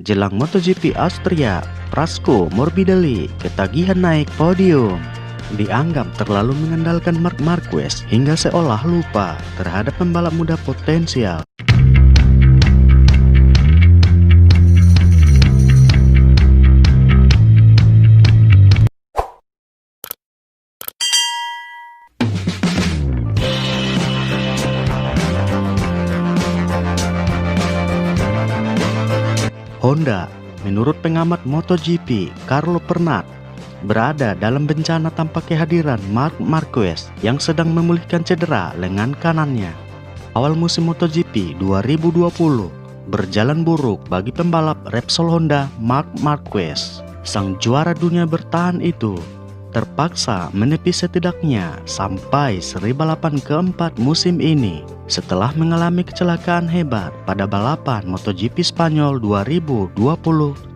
Jelang MotoGP Austria, Prasco Morbidelli ketagihan naik podium. Dianggap terlalu mengandalkan Marc Marquez hingga seolah lupa terhadap pembalap muda potensial. Honda, menurut pengamat MotoGP Carlo Pernat, berada dalam bencana tanpa kehadiran Marc Marquez yang sedang memulihkan cedera lengan kanannya. Awal musim MotoGP 2020 berjalan buruk bagi pembalap Repsol Honda Marc Marquez. Sang juara dunia bertahan itu terpaksa menepi setidaknya sampai seri balapan keempat musim ini setelah mengalami kecelakaan hebat pada balapan MotoGP Spanyol 2020,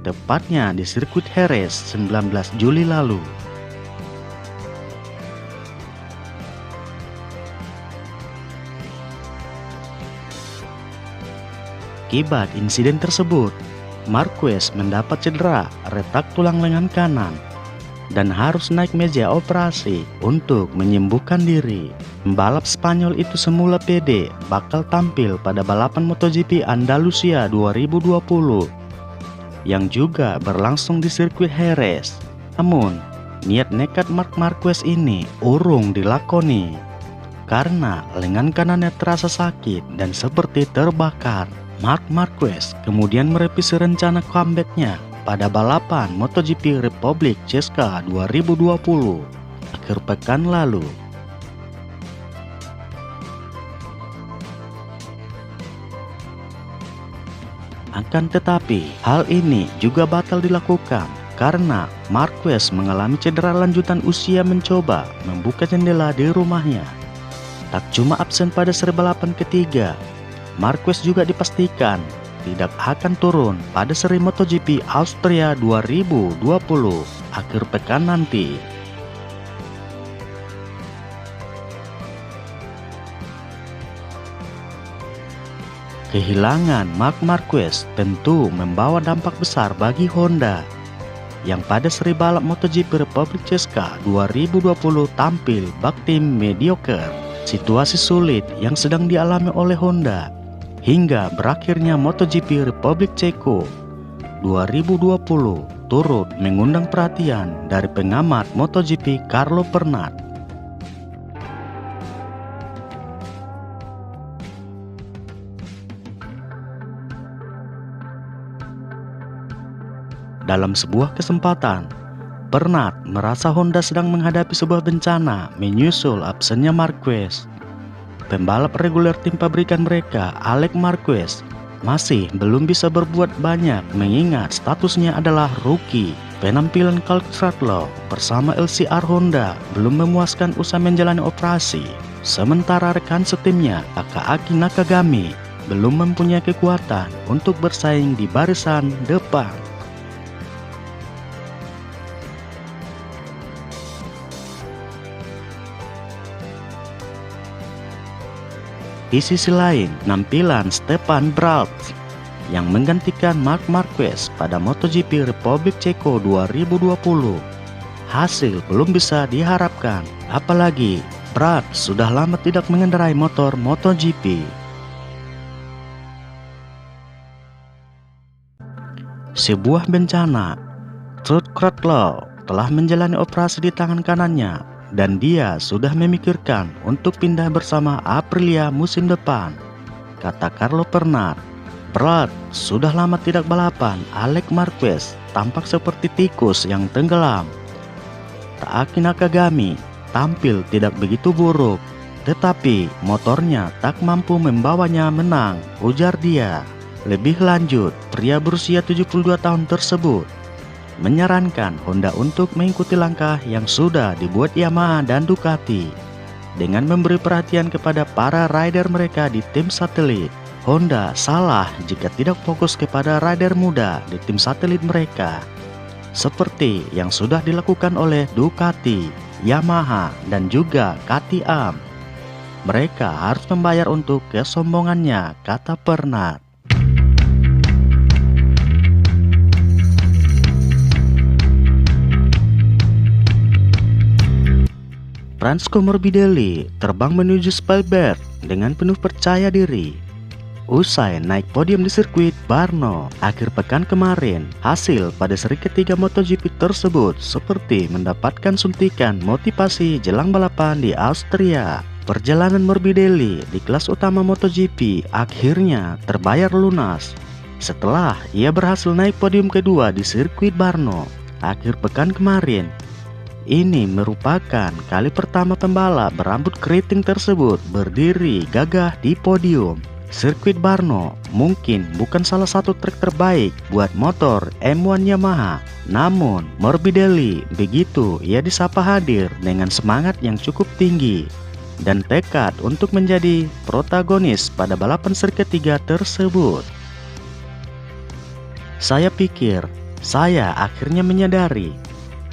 tepatnya di sirkuit Jerez 19 Juli lalu. Akibat insiden tersebut, Marquez mendapat cedera retak tulang lengan kanan dan harus naik meja operasi untuk menyembuhkan diri. Pembalap Spanyol itu semula pede bakal tampil pada balapan MotoGP Andalusia 2020 yang juga berlangsung di sirkuit Jerez. Namun, niat nekat Marc Marquez ini urung dilakoni karena lengan kanannya terasa sakit dan seperti terbakar. Marc Marquez kemudian merevisi rencana comeback-nya pada balapan MotoGP Republik Česká 2020 akhir pekan lalu. Akan tetapi, hal ini juga batal dilakukan karena Marquez mengalami cedera lanjutan usia mencoba membuka jendela di rumahnya. Tak cuma absen pada seri balapan ketiga, Marquez juga dipastikan tidak akan turun pada seri MotoGP Austria 2020 akhir pekan nanti. Kehilangan Marc Marquez tentu membawa dampak besar bagi Honda yang pada seri balap MotoGP Republik Česká 2020 tampil bak tim mediocre. Situasi sulit yang sedang dialami oleh Honda hingga berakhirnya MotoGP Republik Ceko 2020 turut mengundang perhatian dari pengamat MotoGP Carlo Pernat. Dalam sebuah kesempatan, Pernat merasa Honda sedang menghadapi sebuah bencana menyusul absennya Marquez. Pembalap reguler tim pabrikan mereka, Alex Marquez, masih belum bisa berbuat banyak mengingat statusnya adalah rookie. Penampilan Cal Crutchlow bersama LCR Honda belum memuaskan usai menjalani operasi. Sementara rekan setimnya, Takaaki Nakagami, belum mempunyai kekuatan untuk bersaing di barisan depan. Di sisi lain, penampilan Stefan Bradl yang menggantikan Marc Marquez pada MotoGP Republik Ceko 2020 hasil belum bisa diharapkan, apalagi Bradl sudah lama tidak mengendarai motor MotoGP. Sebuah bencana, Cal Crutchlow telah menjalani operasi di tangan kanannya dan dia sudah memikirkan untuk pindah bersama Aprilia musim depan, kata Carlo Pernat. Bradl sudah lama tidak balapan. Alex Marquez tampak seperti tikus yang tenggelam. Takaaki Nakagami tampil tidak begitu buruk, tetapi motornya tak mampu membawanya menang, ujar dia. Lebih lanjut, pria berusia 72 tahun tersebut menyarankan Honda untuk mengikuti langkah yang sudah dibuat Yamaha dan Ducati dengan memberi perhatian kepada para rider mereka di tim satelit. Honda salah jika tidak fokus kepada rider muda di tim satelit mereka, seperti yang sudah dilakukan oleh Ducati, Yamaha, dan juga KTM. Mereka harus membayar untuk kesombongannya, kata Pernat. Franco Morbidelli terbang menuju Spielberg dengan penuh percaya diri. Usai naik podium di sirkuit Brno akhir pekan kemarin, hasil pada seri ketiga MotoGP tersebut seperti mendapatkan suntikan motivasi jelang balapan di Austria. Perjalanan Morbidelli di kelas utama MotoGP akhirnya terbayar lunas setelah ia berhasil naik podium kedua di sirkuit Brno akhir pekan kemarin. Ini merupakan kali pertama pembalap berambut keriting tersebut berdiri gagah di podium. Sirkuit Brno mungkin bukan salah satu trek terbaik buat motor M1 Yamaha. Namun Morbidelli begitu ia disapa hadir dengan semangat yang cukup tinggi dan tekad untuk menjadi protagonis pada balapan seri ketiga tersebut. Saya pikir saya akhirnya menyadari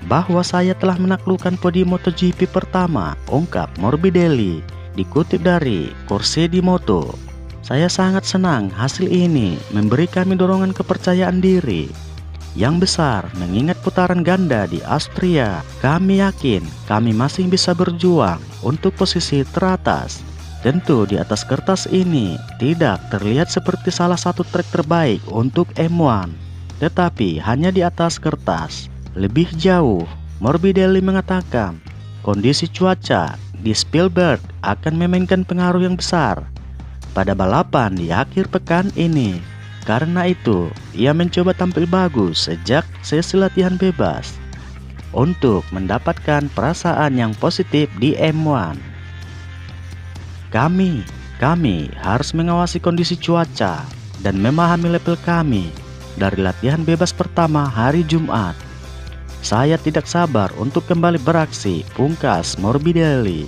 bahwa saya telah menaklukkan podium MotoGP pertama, ungkap Morbidelli, dikutip dari Corse di Moto. Saya sangat senang hasil ini memberi kami dorongan kepercayaan diri yang besar mengingat putaran ganda di Austria. Kami yakin kami masih bisa berjuang untuk posisi teratas. Tentu di atas kertas ini tidak terlihat seperti salah satu trek terbaik untuk M1, tetapi hanya di atas kertas. Lebih jauh, Morbidelli mengatakan kondisi cuaca di Spielberg akan memainkan pengaruh yang besar pada balapan di akhir pekan ini. Karena itu, ia mencoba tampil bagus sejak sesi latihan bebas untuk mendapatkan perasaan yang positif di M1. Kami harus mengawasi kondisi cuaca dan memahami level kami dari latihan bebas pertama hari Jumat. Saya tidak sabar untuk kembali beraksi, pungkas Morbidelli.